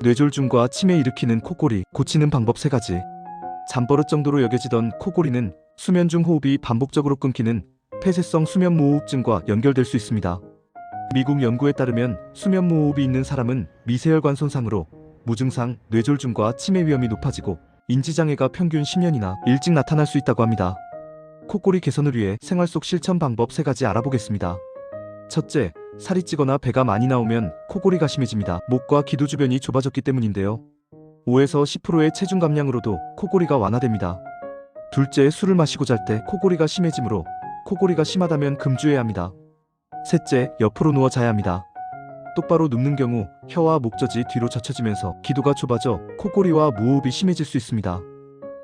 뇌졸중과 치매 일으키는 코골이, 고치는 방법 3가지. 잠버릇 정도로 여겨지던 코골이는 수면 중 호흡이 반복적으로 끊기는 폐쇄성 수면무호흡증과 연결될 수 있습니다. 미국 연구에 따르면 수면무호흡이 있는 사람은 미세혈관 손상으로 무증상 뇌졸중과 치매 위험이 높아지고 인지장애가 평균 10년이나 일찍 나타날 수 있다고 합니다. 코골이 개선을 위해 생활 속 실천 방법 3가지 알아보겠습니다. 첫째, 살이 찌거나 배가 많이 나오면 코골이가 심해집니다. 목과 기도 주변이 좁아졌기 때문인데요. 5에서 10%의 체중 감량으로도 코골이가 완화됩니다. 둘째, 술을 마시고 잘 때 코골이가 심해지므로 코골이가 심하다면 금주해야 합니다. 셋째, 옆으로 누워 자야 합니다. 똑바로 눕는 경우 혀와 목젖이 뒤로 젖혀지면서 기도가 좁아져 코골이와 무호흡이 심해질 수 있습니다.